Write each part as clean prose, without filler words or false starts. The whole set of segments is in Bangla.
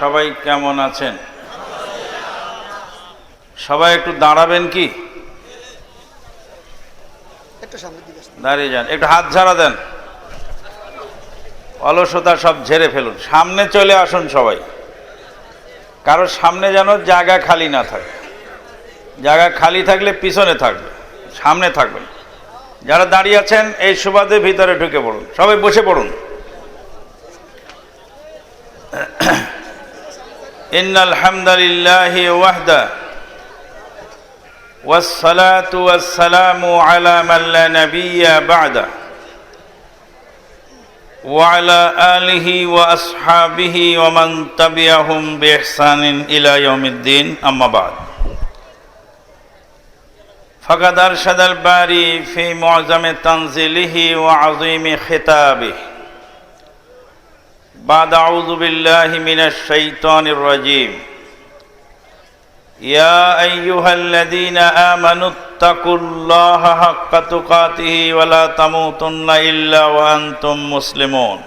সবাই কেমন আছেন? সবাই একটু দাঁড়াবেন কি? দাঁড়িয়ে যান, একটু হাত ঝাড়া দেন, অলসতা সব ঝেড়ে ফেলুন, সামনে চলে আসুন সবাই। কারো সামনে যেন জায়গা খালি না থাকে, জায়গা খালি থাকলে পিছনে থাকবে, সামনে থাকবেন। যারা দাঁড়িয়ে আছেন এই সুবাদে ভিতরে ঢুকে পড়ুন, সবাই বসে পড়ুন। ইন্নাল হামদালিল্লাহি ওয়াহদা ওয়াসসালাতু ওয়াসসালামু আলা মান লা নাবিয়্যা বা'দা ওয়া আলা আলিহি ওয়া আসহাবিহি ওয়া মান তাবি'আহুম বিইহসানিন ইলা ইয়াউমিদ্দিন, আম্মা বা'দ। ফাকাদ আরশাদাল বারি ফি মু'আযামি তানজিলিহি ওয়া 'আযীমি খিতাবিহি। بعد أعوذ بالله من الشيطان الرجيم. يا أيها الذين آمنوا اتقوا الله حق تقاته ولا تموتن إلا وأنتم مسلمون.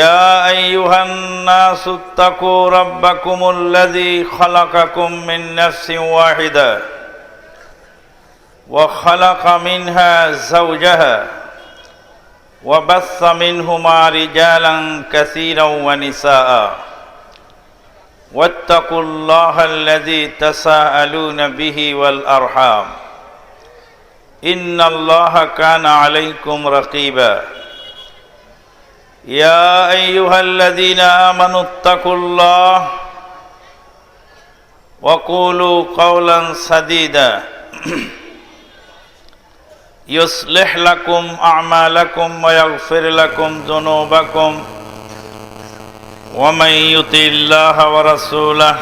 يا أيها الناس اتقوا ربكم الذي خلقكم من نفس واحدة وخلق منها زوجها وبث منهما رجالا كثيرا ونساء واتقوا الله الذي تساءلون به والأرحام إن الله كان عليكم رقيبا. يا أيها الذين آمنوا اتقوا الله وقولوا قولا سديدا يصلح لكم أعمالكم ويغفر لكم ذنوبكم ومن يطع الله ورسوله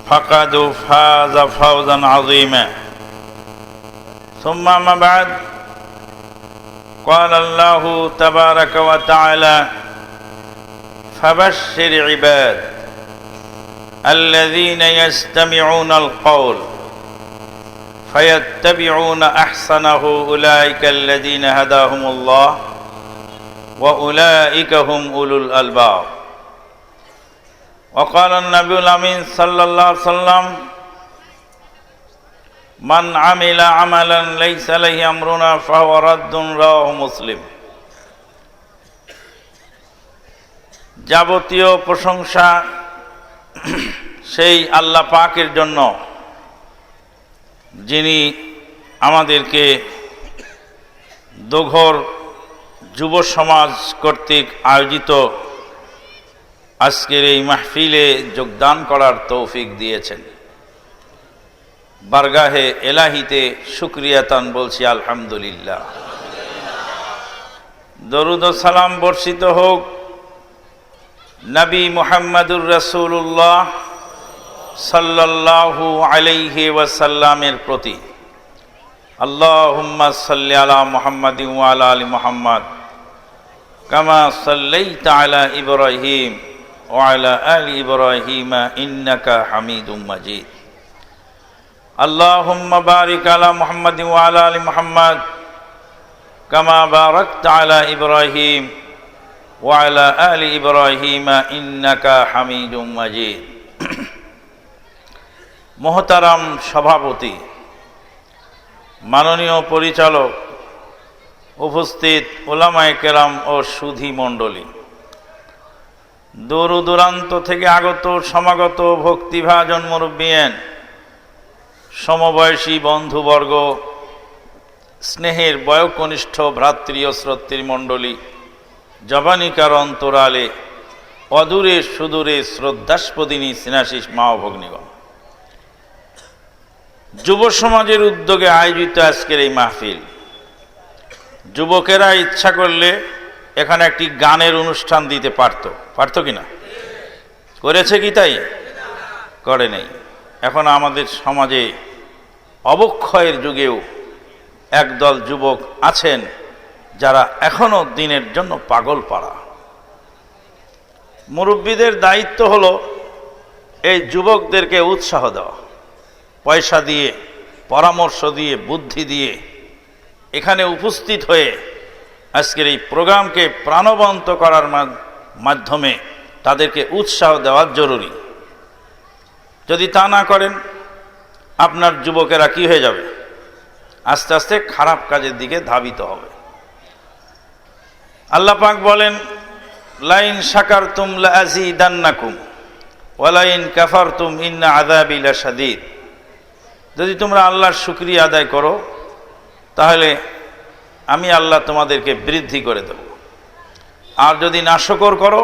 فقد فاز فوزا عظيما. ثم ما بعد، قال الله تبارك وتعالى: فبشر عباد الذين يستمعون القول فيتبعون أحسنه أولئك الذين هداهم الله وأولئك هم أولو الألباب. وقال النبي الأمين صلى الله عليه وسلم: من عمل عملا ليس عليه أمرنا فهو رد. رواه মুসলিম। যাবতীয় প্রশংসা সেই আল্লাহ পাকের জন্য, যিনি আমাদেরকে দোঘর যুব সমাজ কর্তৃক আয়োজিত আজকের এই মাহফিলে যোগদান করার তৌফিক দিয়েছেন। বারগাহে এলাহিতে শুকরিয়াতান বলছি আলহামদুলিল্লাহ। দরুদ ও সালাম বর্ষিত হোক নবী মুহাম্মদুর রাসূলুল্লাহ সাল্লাল্লাহু আলাইহি ওয়াসাল্লামের প্রতি। আল্লাহুম্মা সাল্লি আলা মুহাম্মাদিন ওয়া আলা আলি মুহাম্মাদ কামা সাল্লাইতা আলা ইব্রাহিম ওয়া আলা আলি ইব্রাহিম ইন্নাকা হামিদুম মাজিদ। আল্লাহুম্মা বারিক আলা মুহাম্মাদিন ওয়া আলা আলি মুহাম্মাদ কামা বারাকতা আলা ইব্রাহিম ওয়া আলা আলি ইব্রাহিম ইন্নাকা হামিদুম মাজিদ। মোহতারাম সভাপতি, মাননীয় পরিচালক, উপস্থিত ওলামায়ে কেরাম ও সুধী মণ্ডলী, দূর দূরান্ত থেকে আগত সমাগত ভক্তিভাজন মুরব্বিয়ান, সমবয়সী বন্ধুবর্গ, স্নেহের বয়োকনিষ্ঠ ভ্রাতৃ ও শ্রোতৃ মণ্ডলী, জবানিকার অন্তরালে অদূরে সুদূরে শ্রদ্ধাস্পদিনী স্নেহাশিস মা ও ভগ্নীগণ, যুব সমাজের উদ্যোগে আয়োজিত আজকের এই মাহফিল, যুবকেরা ইচ্ছা করলে এখানে একটি গানের অনুষ্ঠান দিতে পারত কিনা? করেছে কি? তাই করে নেই। এখন আমাদের সমাজে অবক্ষয়ের যুগেও একদল যুবক আছেন যারা এখনো দিনের জন্য পাগল পাড়া। মুরব্বীদের দায়িত্ব হলো এই যুবকদেরকে উৎসাহ দেওয়া, পয়সা দিয়ে, পরামর্শ দিয়ে, বুদ্ধি দিয়ে এখানে উপস্থিত হয়ে আজকের এই প্রোগ্রামকে প্রাণবন্ত করার মাধ্যমে তাদেরকে উৎসাহ দেওয়া জরুরি। যদি তা না করেন আপনার যুবকেরা কি হয়ে যাবে? আস্তে আস্তে খারাপ কাজের দিকে ধাবিত হবে। আল্লাহ পাক বলেন, লাইন শাকারতুম লাযীদান্নাকুম ওয়া লাইন কাফারতুম ইন্না আযাবি লাশাদীদ। যদি তোমরা আল্লাহর শুকরিয়া আদায় করো তাহলে আমি আল্লাহ তোমাদেরকে বৃদ্ধি করে দেব, আর যদি নাশকর করো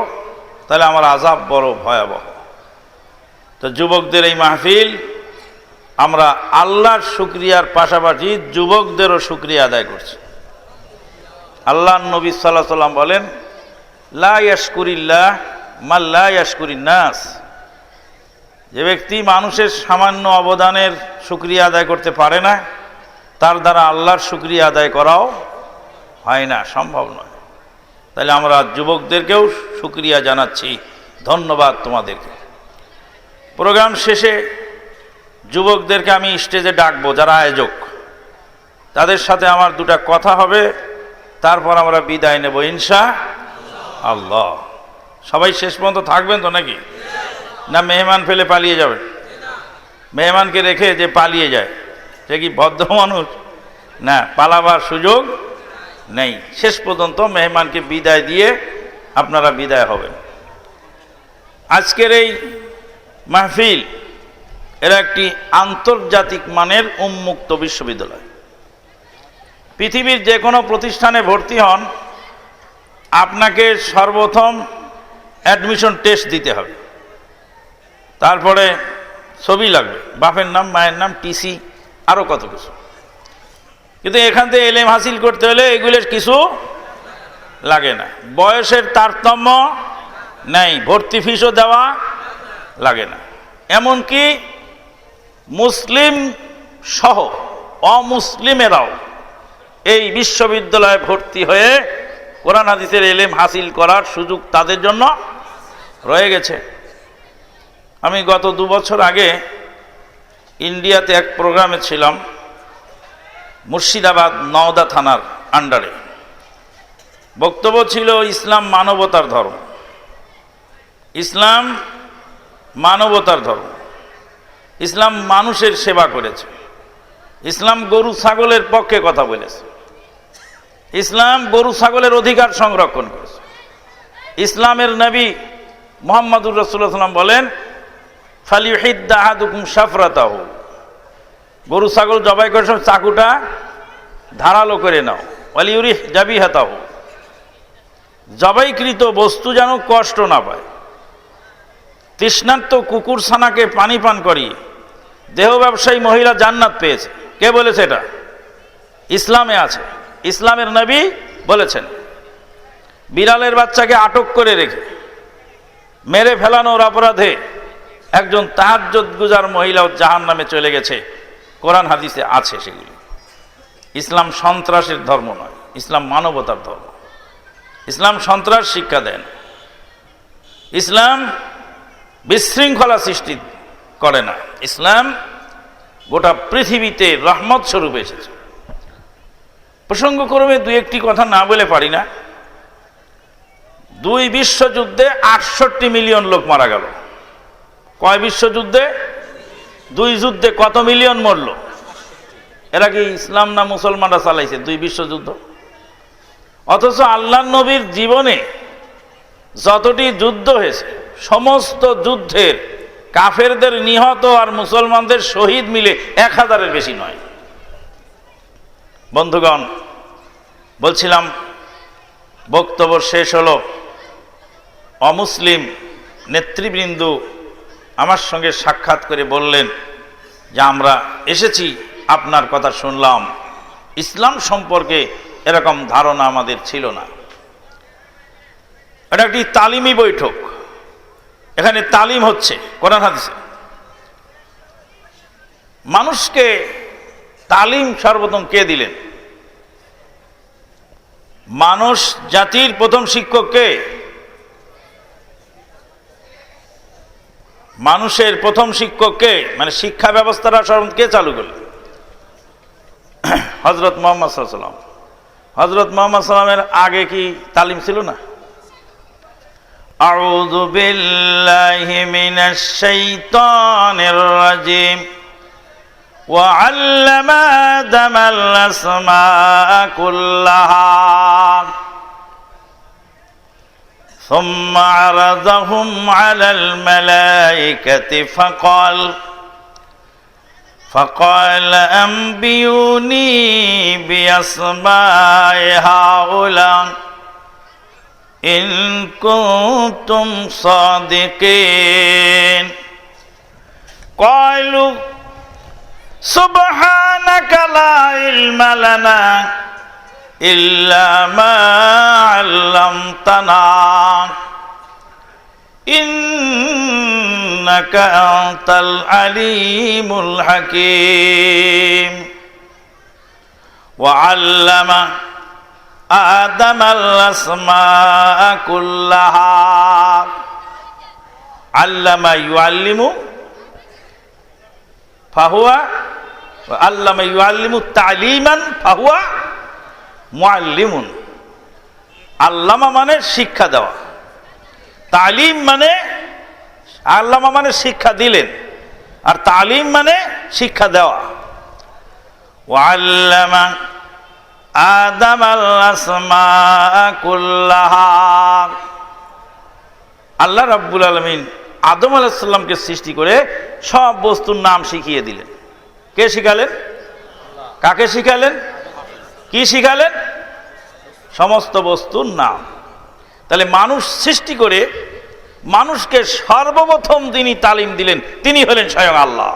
তাহলে আমার আযাব বড় ভয়াবহ। তো যুবকদের এই মাহফিল আমরা আল্লাহর শুকরিয়ার পাশাপাশি যুবকদেরও শুকরিয়া আদায় করছি। আল্লাহর নবী সাল্লাল্লাহু আলাইহি ওয়াসাল্লাম বলেন, লা ইয়াশকুরিল্লাহ মান লা ইয়াশকুরিন নাস। যে ব্যক্তি মানুষের সামান্য অবদানের শুকরিয়া আদায় করতে পারে না, তার দ্বারা আল্লাহর শুকরিয়া আদায় করাও হয় না, সম্ভব নয়। তাহলে আমরা যুবকদেরকেও শুকরিয়া জানাচ্ছি, ধন্যবাদ তোমাদেরকে। প্রোগ্রাম শেষে যুবকদেরকে আমি স্টেজে ডাকবো, যারা আয়োজক, তাদের সাথে আমার দুটা কথা হবে, তারপর আমরা বিদায় নেব ইনশাআল্লাহ। সবাই শেষ পর্যন্ত থাকবেন তো নাকি? না মেহমান ফেলে পালিয়ে যাবেন? মেহমানকে রেখে যে পালিয়ে যায় সে কি ভদ্র মানুষ? না, পালাবার সুযোগ নেই। শেষ পর্যন্ত মেহমানকে বিদায় দিয়ে আপনারা বিদায় হবেন। আজকের এই মাহফিল এরা একটি আন্তর্জাতিক মানের উন্মুক্ত বিশ্ববিদ্যালয়। পৃথিবীর যে কোনো প্রতিষ্ঠানে ভর্তি হন, আপনাকে সর্বপ্রথম অ্যাডমিশন টেস্ট দিতে হবে, তারপরে ছবি লাগবে, বাপের নাম, মায়ের নাম, টিসি, আরও কত কিছু। কিন্তু এখান থেকে এলেম হাসিল করতে হলে এগুলোর কিছু লাগে না। বয়সের তারতম্য নেই, ভর্তি ফিসও দেওয়া লাগে না। এমনকি মুসলিম সহ অমুসলিমেরাও এই বিশ্ববিদ্যালয়ে ভর্তি হয়ে কোরআন হাদিসের এলেম হাসিল করার সুযোগ তাদের জন্য রয়ে গেছে। আমি গত 2 বছর আগে ইন্ডিয়াতে এক প্রোগ্রামে ছিলাম, মুর্শিদাবাদ নওদা থানার আন্ডারে। বক্তব্য ছিল ইসলাম মানবতার ধর্ম। ইসলাম মানবতার ধর্ম। ইসলাম মানুষের সেবা করেছে। ইসলাম গরু ছাগলের পক্ষে কথা বলেছে। ইসলাম গরু ছাগলের অধিকার সংরক্ষণ করেছে। ইসলামের নবী মুহাম্মদুর রাসূলুল্লাহ সাল্লাল্লাহু আলাইহি ওয়াসাল্লাম বলেন, ফালিউহিদ্দা আহাদুকুম শাফরাতাহু। গরু ছাগল জবাই করে সব চাকুটা ধারালো করে নাও। ওয়ালিউরিহ জাবিহাতাহু। জবাইকৃত বস্তু যেন কষ্ট না পায়। তৃষ্ণার্ত কুকুর ছানাকে পানি পান করিয়ে দেহ ব্যবসায়ী মহিলা জান্নাত পেয়েছে। কে বলেছে এটা? ইসলামে আছে, ইসলামের নবী বলেছেন। বিড়ালের বাচ্চাকে আটক করে রেখে মেরে ফেলানোর অপরাধে একজন তাহাজ্জুদ গুজার মহিলাও জাহান্নামে চলে গেছে। কোরআন হাদিসে আছে সেগুলি। ইসলাম সন্ত্রাসের ধর্ম নয়, ইসলাম মানবতার ধর্ম। ইসলাম সন্ত্রাস শিক্ষা দেন। ইসলাম বিশৃঙ্খলা সৃষ্টি করে না। ইসলাম গোটা পৃথিবীতে রহমত স্বরূপ এসেছে। প্রসঙ্গক্রমে 2-1টি কথা না বলে পারি না। 2 বিশ্বযুদ্ধে 68 মিলিয়ন লোক মারা গেল। কয় বিশ্বযুদ্ধে? 2 যুদ্ধে কত মিলিয়ন মরল? এরা কি ইসলাম না মুসলমানরা চালাইছে 2 বিশ্বযুদ্ধ? অথচ আল্লাহর নবীর জীবনে যতটি যুদ্ধ হয়েছে, সমস্ত যুদ্ধের কাফেরদের নিহত আর মুসলমানদের শহীদ মিলে 1000-এর বেশি নয়। বন্ধুগণ, বলছিলাম বক্তব্য শেষ হলো। অমুসলিম নেতৃবৃন্দ আমার সঙ্গে সাক্ষাৎ করে বললেন যে আমরা এসেছি, আপনার কথা শুনলাম, ইসলাম সম্পর্কে এরকম ধারণা আমাদের ছিল না। এটা একটি তালিমি বৈঠক। এখানে তালিম হচ্ছে কোরআন হাদিসে। মানুষকে তালিম সর্বপ্রথম কে দিলেন? মানুষ জাতির প্রথম শিক্ষক কে? মানুষের প্রথম শিক্ষক কে? মানে শিক্ষা ব্যবস্থাটা সর্বপ্রথম কে চালু করলেন? হযরত মুহাম্মদ সাল্লাল্লাহু আলাইহি ওয়াসাল্লাম। হযরত মুহাম্মদ সাল্লাল্লাহু আলাইহি ওয়াসাল্লামের আগে কি তালিম ছিল না? আউযু বিল্লাহি মিনাশ শাইতানির রাজিম। وعلم آدم الأسماء كلها ثم عرضهم على الملائكة فقال أنبئوني بأسماء هؤلاء إن كنتم صادقين قالوا سبحانك لا علم لنا إلا ما علمتنا إنك أنت العليم الحكيم وعلم آدم الأسماء كلها علم يعلم ফাহুয়া আল্লামা ইউআল্লিমু তালিমান ফাহুয়া মুআল্লিমুন। আল্লামা মানে শিক্ষা দেওয়া, তালিম মানে আল্লামা মানে শিক্ষা দিলেন, আর তালিম মানে শিক্ষা দেওয়া। ওয়াল্লামা আদামাল আসমাআ কুল্লাহা। আল্লাহ রাব্বুল আলামিন আদম আলাইহিস সালামকে সৃষ্টি করে সব বস্তুর নাম শিখিয়ে দিলেন। কে শিখালেন? কাকে শিখালেন? কি শিখালেন? সমস্ত বস্তুর নাম। তাহলে মানুষ সৃষ্টি করে মানুষকে সর্বপ্রথম যিনি তালিম দিলেন তিনি হলেন স্বয়ং আল্লাহ।